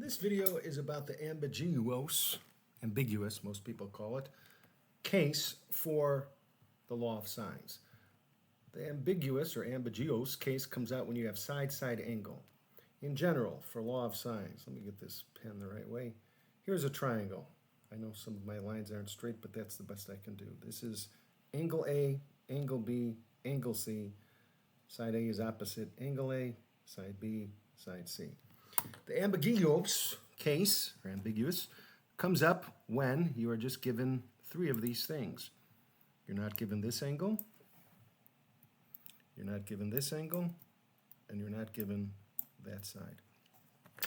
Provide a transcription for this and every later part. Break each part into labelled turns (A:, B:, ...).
A: This video is about the ambiguous, most people call it, case for the law of sines. The ambiguous or ambiguous case comes out when you have side-side angle. In general, for law of sines, let me get this pen the right way. Here's a triangle. I know some of my lines aren't straight, but that's the best I can do. This is angle A, angle B, angle C. Side A is opposite angle A, side B, side C. The ambiguous case, or ambiguous, comes up when you are just given three of these things. You're not given this angle, you're not given this angle, and you're not given that side.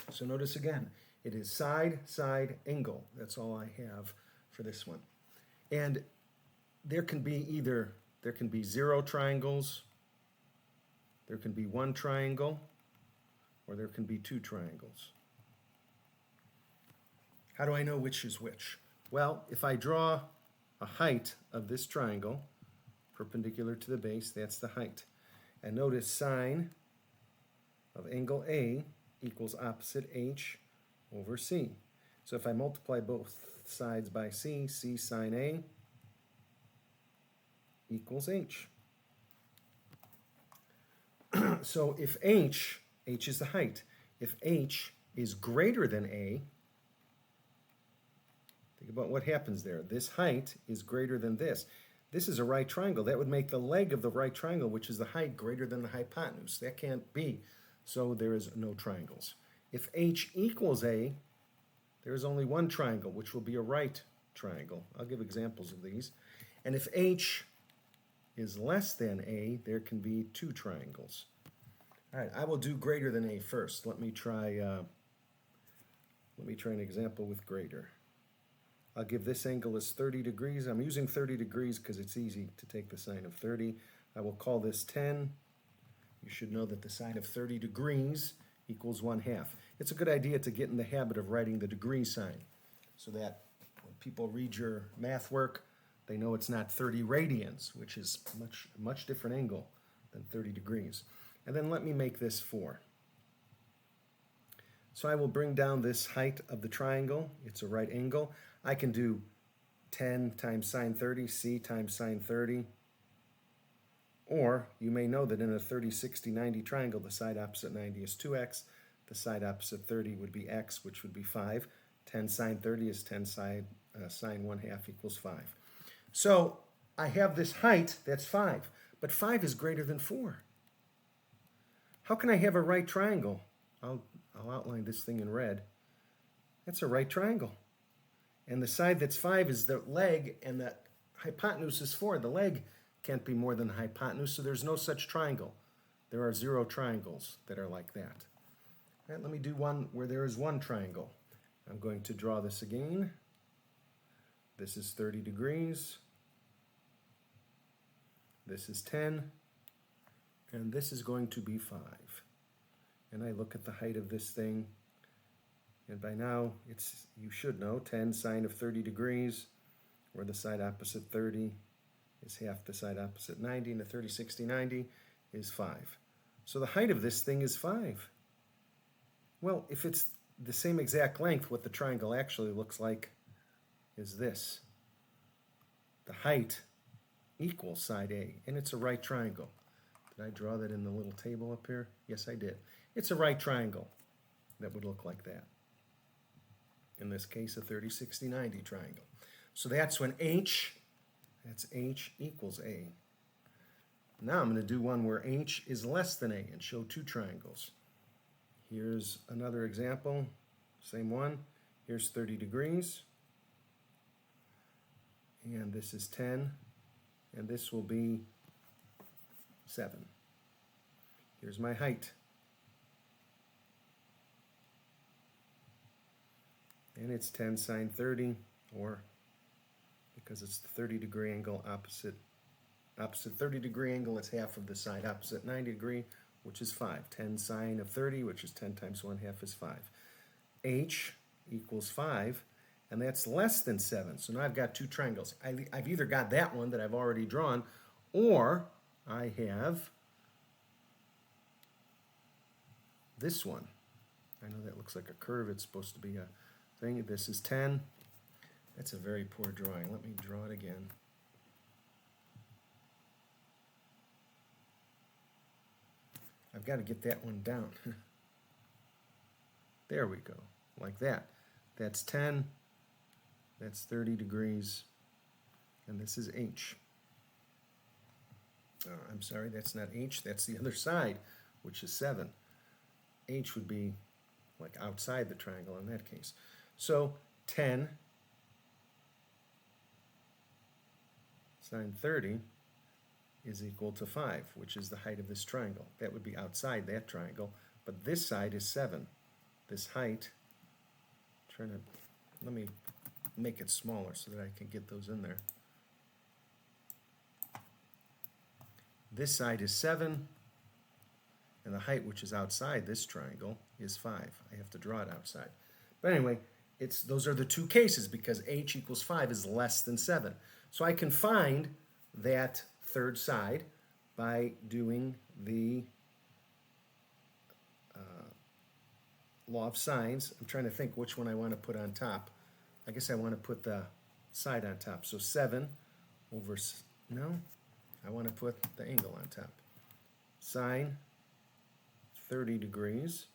A: So notice again, it is side, side, angle. That's all I have for this one. And there can be zero triangles, there can be one triangle, or there can be two triangles. How do I know which is which? Well, if I draw a height of this triangle, perpendicular to the base, that's the height. And notice sine of angle A equals opposite H over C. So if I multiply both sides by C, C sine A equals H. So if H is the height. If H is greater than A, think about what happens there. This height is greater than this. This is a right triangle. That would make the leg of the right triangle, which is the height, greater than the hypotenuse. That can't be. So there is no triangles. If H equals A, there is only one triangle, which will be a right triangle. I'll give examples of these. And if H is less than A, there can be two triangles. All right, I will do greater than A first. Let me try an example with greater. I'll give this angle as 30 degrees. I'm using 30 degrees because it's easy to take the sine of 30. I will call this 10. You should know that the sine of 30 degrees equals 1/2. It's a good idea to get in the habit of writing the degree sign so that when people read your math work, they know it's not 30 radians, which is a much different angle than 30 degrees. And then let me make this 4. So I will bring down this height of the triangle. It's a right angle. I can do 10 times sine 30, C times sine 30. Or you may know that in a 30, 60, 90 triangle, the side opposite 90 is 2x. The side opposite 30 would be x, which would be 5. 10 sine 30 is 10 sine 1/2 equals 5. So I have this height, that's 5. But 5 is greater than 4. How can I have a right triangle? I'll outline this thing in red. That's a right triangle. And the side that's 5 is the leg, and the hypotenuse is 4. The leg can't be more than the hypotenuse, so there's no such triangle. There are 0 triangles that are like that. All right, let me do one where there is one triangle. I'm going to draw this again. This is 30 degrees. This is 10. And this is going to be 5. And I look at the height of this thing, and by now you should know 10 sine of 30 degrees, where the side opposite 30 is half the side opposite 90, and the 30, 60, 90 is 5. So the height of this thing is 5. Well, if it's the same exact length, what the triangle actually looks like is this. The height equals side A, and it's a right triangle. Did I draw that in the little table up here? Yes, I did. It's a right triangle that would look like that. In this case, a 30, 60, 90 triangle. So that's when H equals A. Now I'm going to do one where H is less than A and show two triangles. Here's another example, same one. Here's 30 degrees. And this is 10. And this will be 7. Here's my height. And it's 10 sine 30, or because it's the 30-degree angle opposite 30-degree angle, it's half of the side opposite 90 degree, which is 5. 10 sine of 30, which is 10 times 1/2 is 5. H equals 5, and that's less than 7. So now I've got two triangles. I've either got that one that I've already drawn, or I have this one. I know that looks like a curve. It's supposed to be a thing. This is 10. That's a very poor drawing. Let me draw it again. I've got to get that one down. There we go, like that. That's 10, that's 30 degrees, and this is H. I'm sorry, that's not H, that's the other side, which is 7. H would be like outside the triangle in that case. So 10 sine 30 is equal to 5, which is the height of this triangle. That would be outside that triangle, but this side is 7. This height, let me make it smaller so that I can get those in there. This side is 7, and the height, which is outside this triangle, is 5. I have to draw it outside. But anyway, those are the two cases because h equals 5 is less than 7. So I can find that third side by doing the law of sines. I'm trying to think which one I want to put on top. I guess I want to put the side on top. So 7 over, no, I want to put the angle on top. Sine 30 degrees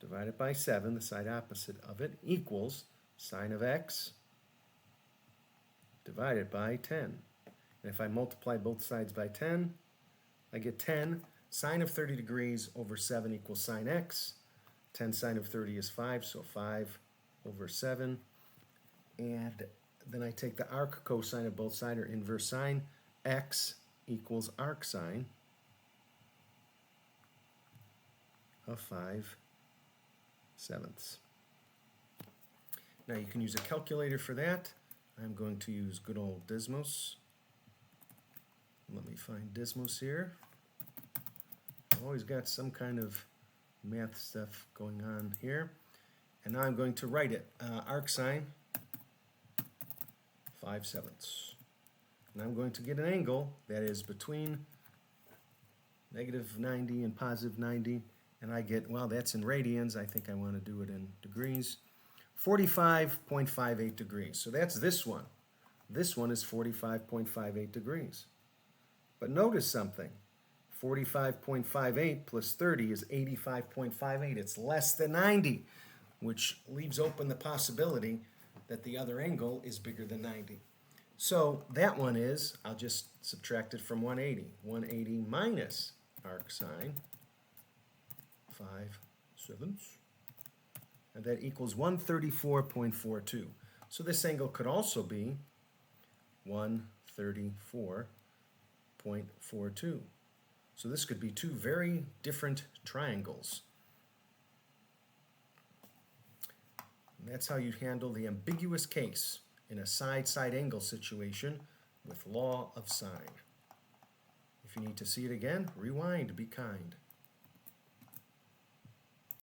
A: divided by 7, the side opposite of it, equals sine of x divided by 10. And if I multiply both sides by 10, I get 10. Sine of 30 degrees over 7 equals sine x. 10 sine of 30 is 5, so 5 over 7. And then I take the arc cosine of both sides, or inverse sine. X equals arc sine of 5/7. Now you can use a calculator for that. I'm going to use good old Dismos. Let me find Dismos here. I've always got some kind of math stuff going on here. And now I'm going to write it. Arc sine 5/7. And I'm going to get an angle that is between negative 90 and positive 90. And I get, well, that's in radians. I think I want to do it in degrees. 45.58 degrees. So that's this one. This one is 45.58 degrees. But notice something. 45.58 plus 30 is 85.58. It's less than 90, which leaves open the possibility that the other angle is bigger than 90. So that one is, I'll just subtract it from 180. 180 minus arc sine 5/7. And that equals 134.42. So this angle could also be 134.42. So this could be two very different triangles. And that's how you handle the ambiguous case in a side-side angle situation with law of sine. If you need to see it again, rewind, be kind.